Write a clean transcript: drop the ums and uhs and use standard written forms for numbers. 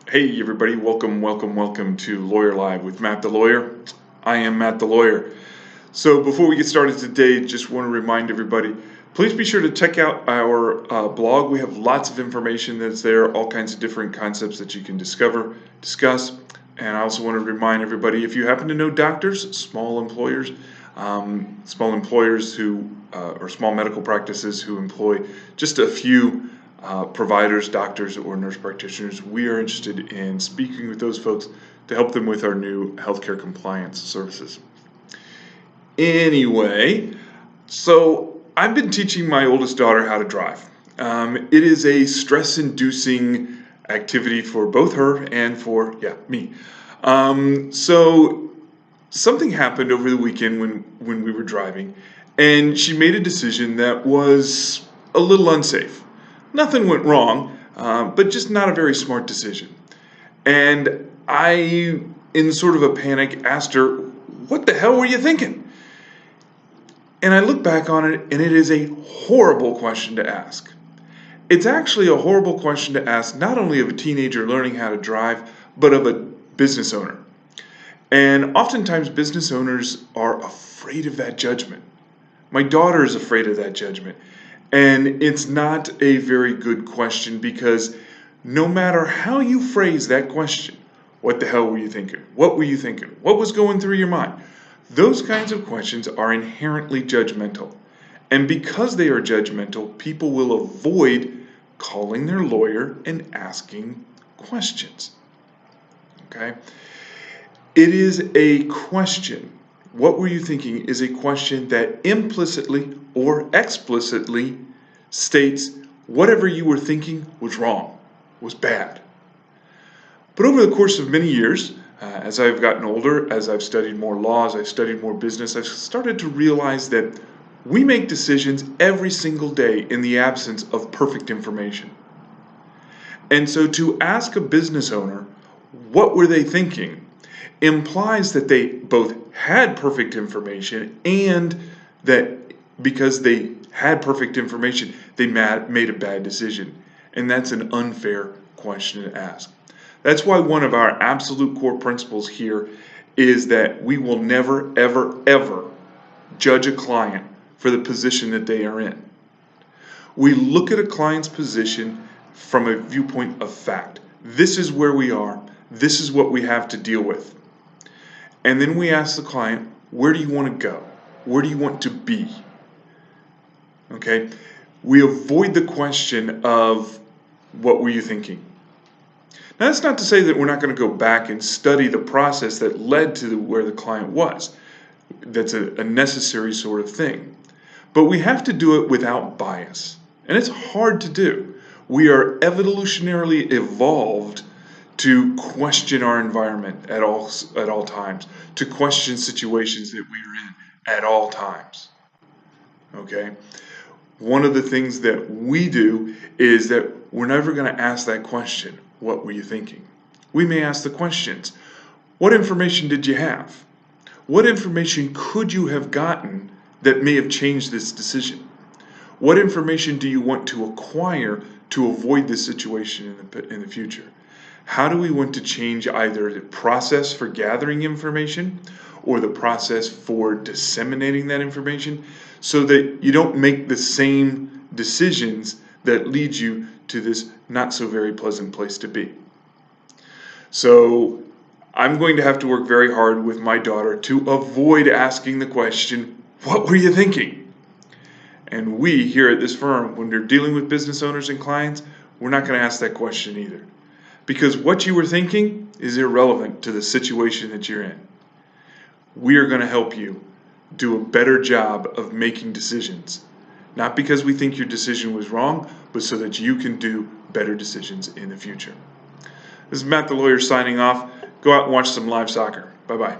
Hey everybody, welcome to Lawyer Live with Matt the Lawyer. I am Matt the Lawyer. So before we get started today, just want to remind everybody, please be sure to check out our blog. We have lots of information that's there, all kinds of different concepts that you can discuss. And I also want to remind everybody, if you happen to know doctors, small employers who, or small medical practices who employ just a few providers, doctors, or nurse practitioners, we are interested in speaking with those folks to help them with our new healthcare compliance services. Anyway, so I've been teaching my oldest daughter how to drive. It is a stress-inducing activity for both her and for me. So something happened over the weekend when we were driving, and she made a decision that was a little unsafe. Nothing went wrong, but just not a very smart decision. And I, in sort of a panic, asked her, "What the hell were you thinking?" And I look back on it, and it is a horrible question to ask. It's actually a horrible question to ask not only of a teenager learning how to drive, but of a business owner. And oftentimes business owners are afraid of that judgment. My daughter is afraid of that judgment. And it's not a very good question, because no matter how you phrase that question, what the hell were you thinking? What were you thinking? What was going through your mind? Those kinds of questions are inherently judgmental. And because they are judgmental, people will avoid calling their lawyer and asking questions. Okay? It is a question. What were you thinking is a question that implicitly or explicitly states whatever you were thinking was wrong, was bad. But over the course of many years, as I've gotten older, as I've studied more law, as I've studied more business, I've started to realize that we make decisions every single day in the absence of perfect information. And so to ask a business owner, what were they thinking, implies that they both had perfect information, and that because they had perfect information, they made a bad decision. And that's an unfair question to ask. That's why one of our absolute core principles here is that we will never, ever, ever judge a client for the position that they are in. We look at a client's position from a viewpoint of fact. This is where we are. This is what we have to deal with. And then we ask the client, where do you want to go? Where do you want to be? Okay? We avoid the question of, what were you thinking? Now, that's not to say that we're not going to go back and study the process that led to where the client was. That's a necessary sort of thing. But we have to do it without bias. And it's hard to do. We are evolutionarily evolved to question our environment at all times, to question situations that we are in at all times. Okay? One of the things that we do is that we're never going to ask that question, what were you thinking? We may ask the questions, what information did you have? What information could you have gotten that may have changed this decision? What information do you want to acquire to avoid this situation in the future? How do we want to change either the process for gathering information or the process for disseminating that information, so that you don't make the same decisions that lead you to this not so very pleasant place to be? So I'm going to have to work very hard with my daughter to avoid asking the question, what were you thinking? And we here at this firm, when we're dealing with business owners and clients, we're not going to ask that question either. Because what you were thinking is irrelevant to the situation that you're in. We are going to help you do a better job of making decisions. Not because we think your decision was wrong, but so that you can do better decisions in the future. This is Matt the Lawyer signing off. Go out and watch some live soccer. Bye-bye.